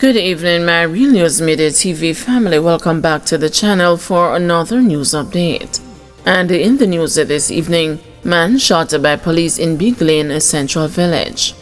Good evening, my Real News Midday TV family. Welcome back to the channel for another news update. And in the news this evening, man shot by police in Big Lane, Central Village.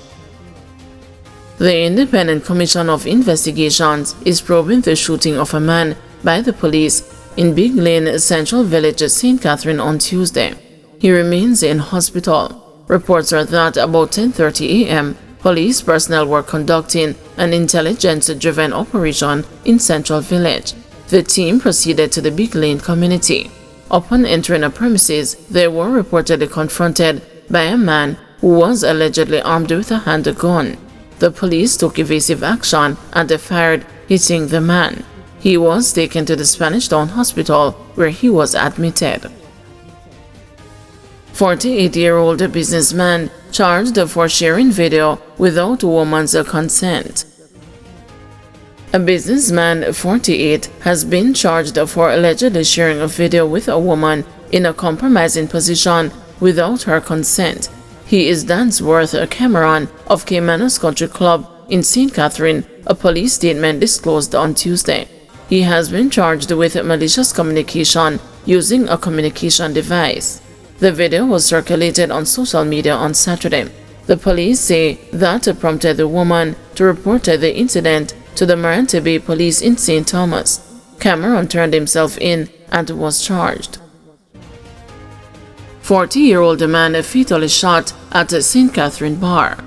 The Independent Commission of Investigations is probing the shooting of a man by the police in Big Lane, Central Village, St. Catherine on Tuesday. He remains in hospital. Reports are that about 10:30 a.m., police personnel were conducting an intelligence-driven operation in Central Village. The team proceeded to the Big Lane community. Upon entering a premises, they were reportedly confronted by a man who was allegedly armed with a handgun. The police took evasive action and they fired, hitting the man. He was taken to the Spanish Town Hospital where he was admitted. 48-year-old businessman charged for sharing video without woman's consent. A businessman, 48, has been charged for allegedly sharing a video with a woman in a compromising position without her consent. He is Dansworth Cameron of Caymanas Country Club in St. Catherine, a police statement disclosed on Tuesday. He has been charged with malicious communication using a communication device. The video was circulated on social media on Saturday. The police say that prompted the woman to report the incident to the Marante Bay Police in St. Thomas. Cameron turned himself in and was charged. 40-year-old man fatally shot at a St. Catherine bar.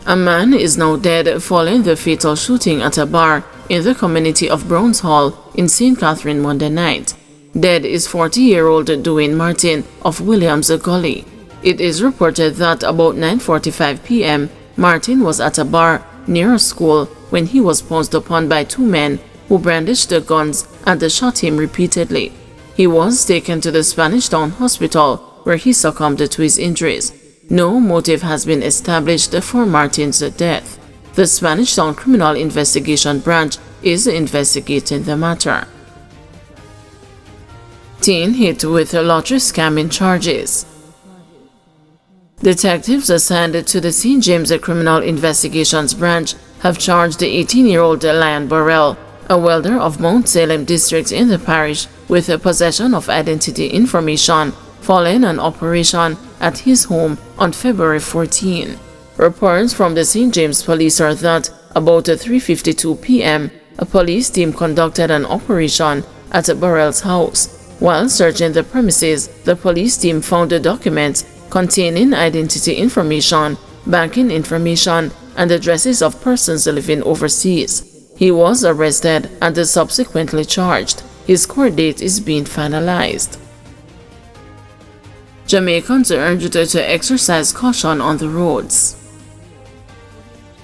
A man is now dead following the fatal shooting at a bar in the community of Browns Hall in St. Catherine Monday night. Dead is 40-year-old Dwayne Martin of Williams Gully. It is reported that about 9:45 p.m., Martin was at a bar near a school when he was pounced upon by two men who brandished the guns and shot him repeatedly. He was taken to the Spanish Town Hospital where he succumbed to his injuries. No motive has been established for Martin's death. The Spanish Town Criminal Investigation Branch is investigating the matter. Teen hit with lottery scamming charges. Detectives assigned to the St. James Criminal Investigations Branch have charged the 18-year-old Lion Burrell, a welder of Mount Salem district in the parish, with possession of identity information following an operation at his home on February 14. Reports from the St. James Police are that about 3:52 p.m., a police team conducted an operation at Burrell's house. While searching the premises, the police team found the documents containing identity information, banking information, and addresses of persons living overseas. He was arrested and subsequently charged. His court date is being finalized. Jamaicans urged to exercise caution on the roads.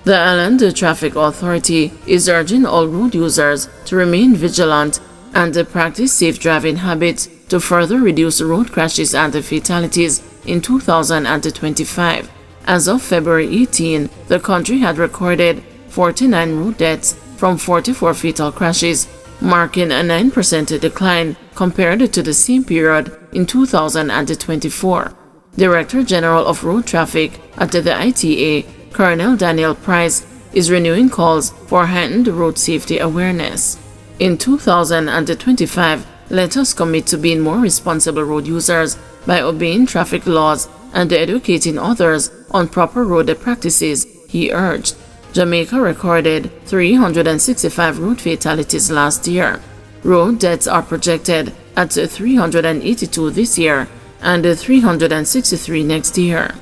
The Island Traffic Authority is urging all road users to remain vigilant and practice safe driving habits to further reduce road crashes and fatalities in 2025. As of February 18, the country had recorded 49 road deaths from 44 fatal crashes, marking a 9% decline compared to the same period in 2024. Director General of Road Traffic at the ITA, Colonel Daniel Price, is renewing calls for heightened road safety awareness. In 2025, let us commit to being more responsible road users by obeying traffic laws and educating others on proper road practices, he urged. Jamaica recorded 365 road fatalities last year. Road deaths are projected at 382 this year and 363 next year.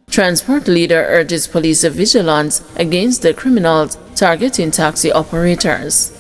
Transport leader urges police vigilance against the criminals targeting taxi operators.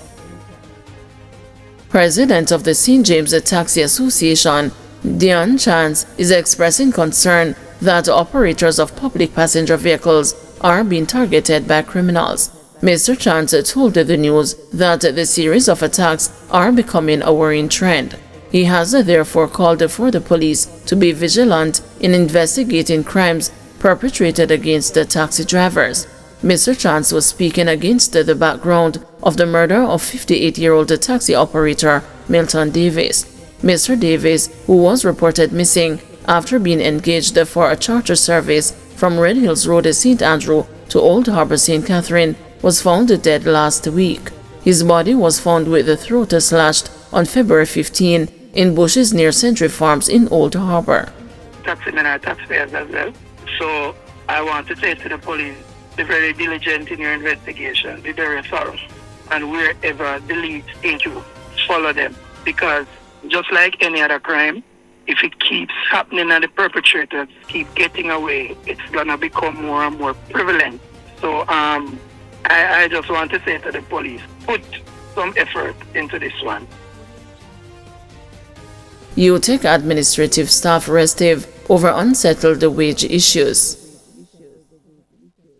President of the St. James Taxi Association, Dion Chance, is expressing concern that operators of public passenger vehicles are being targeted by criminals. Mr. Chance told the news that the series of attacks are becoming a worrying trend. He has therefore called for the police to be vigilant in investigating crimes perpetrated against the taxi drivers. Mr. Chance was speaking against the background of the murder of 58-year-old taxi operator Milton Davis. Mr. Davis, who was reported missing after being engaged for a charter service from Red Hills Road, St. Andrew, to Old Harbour, St. Catherine, was found dead last week. His body was found with the throat slashed on February 15 in bushes near Century Farms in Old Harbour. Taxmen are taxpayers as well. So I want to say to the police, be very diligent in your investigation, be very thorough. And wherever the leads take you, follow them. Because just like any other crime, if it keeps happening and the perpetrators keep getting away, it's going to become more and more prevalent. So I just want to say to the police, put some effort into this one. UTEC administrative staff restive over unsettled wage issues.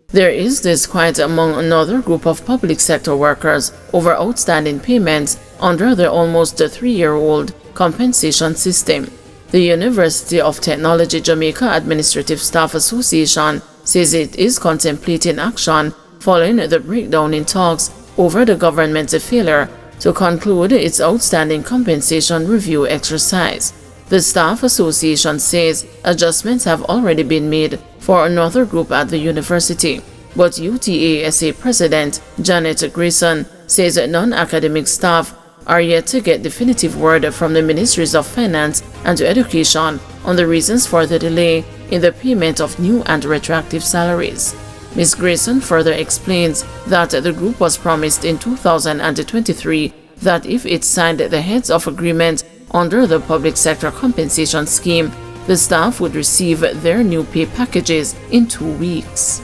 There is disquiet among another group of public sector workers over outstanding payments under the almost 3-year-old compensation system. The University of Technology Jamaica Administrative Staff Association says it is contemplating action following the breakdown in talks over the government's failure to conclude its outstanding compensation review exercise. The Staff Association says adjustments have already been made for another group at the university, but UTASA President Janet Grayson says non-academic staff are yet to get definitive word from the Ministries of Finance and Education on the reasons for the delay in the payment of new and retroactive salaries. Ms. Grayson further explains that the group was promised in 2023 that if it signed the heads of agreement under the public sector compensation scheme, the staff would receive their new pay packages in 2 weeks.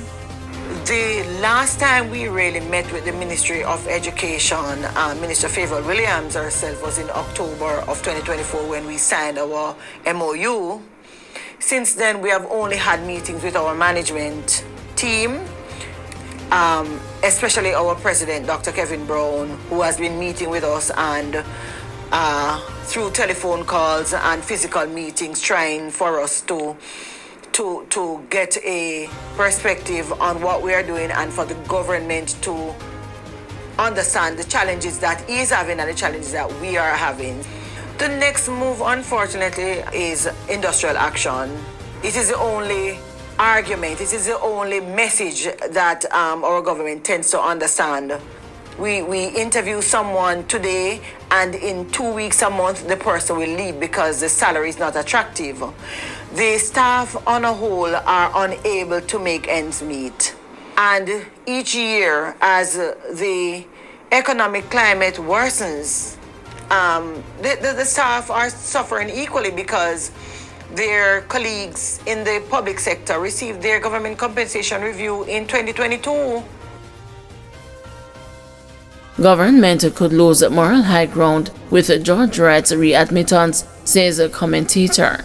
The last time we really met with the Ministry of Education, Minister Favour Williams herself, was in October of 2024 when we signed our MOU. Since then, we have only had meetings with our management team, especially our president, Dr. Kevin Brown, who has been meeting with us and through telephone calls and physical meetings, trying for us to get a perspective on what we are doing and for the government to understand the challenges that he is having and the challenges that we are having. The next move, unfortunately, is industrial action. It is the only argument, it is the only message that our government tends to understand. We interview someone today, and in 2 weeks, a month, the person will leave because the salary is not attractive. The staff on a whole are unable to make ends meet. And each year, as the economic climate worsens, the staff are suffering equally because their colleagues in the public sector received their government compensation review in 2022. Government could lose moral high ground with George Wright's readmittance, says a commentator.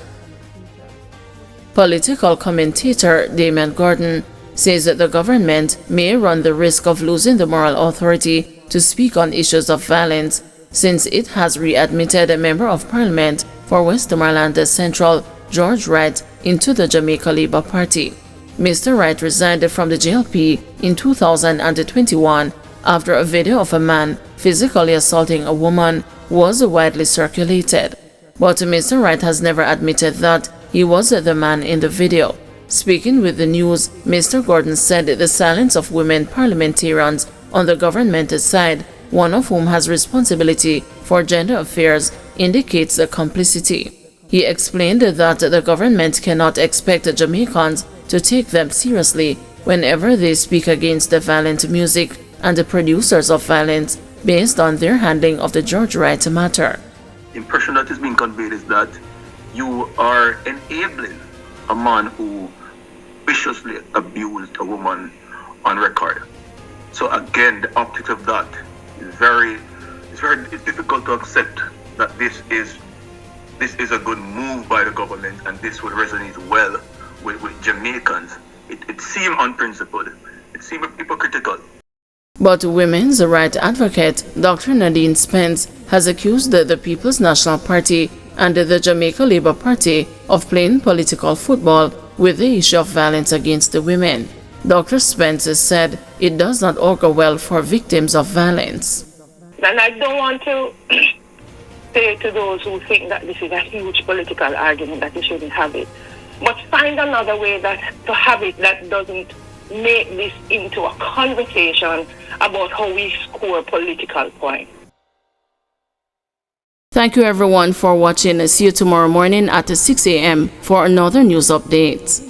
Political commentator Damon Gordon says that the government may run the risk of losing the moral authority to speak on issues of violence since it has readmitted a Member of Parliament for Westmoreland Central, George Wright, into the Jamaica Labour Party. Mr. Wright resigned from the JLP in 2021 after a video of a man physically assaulting a woman was widely circulated. But Mr. Wright has never admitted that he was the man in the video. Speaking with the news, Mr. Gordon said the silence of women parliamentarians on the government side, one of whom has responsibility for gender affairs, indicates the complicity. He explained that the government cannot expect Jamaicans to take them seriously whenever they speak against the violent music and the producers of violence based on their handling of the George Wright matter. The impression that is being conveyed is that you are enabling a man who viciously abused a woman on record. So again, the optics of that is it's difficult to accept that this is a good move by the government and this will resonate well with Jamaicans. It seems unprincipled. It seems hypocritical. But women's rights advocate Dr. Nadine Spence has accused the People's National Party and the Jamaica Labour Party of playing political football with the issue of violence against the women. Dr. Spence said it does not augur well for victims of violence. And I don't want to say to those who think that this is a huge political argument that you shouldn't have it. But find another way to have it that doesn't make this into a conversation about how we score political points. Thank you everyone for watching. See you tomorrow morning at 6 a.m. for another news update.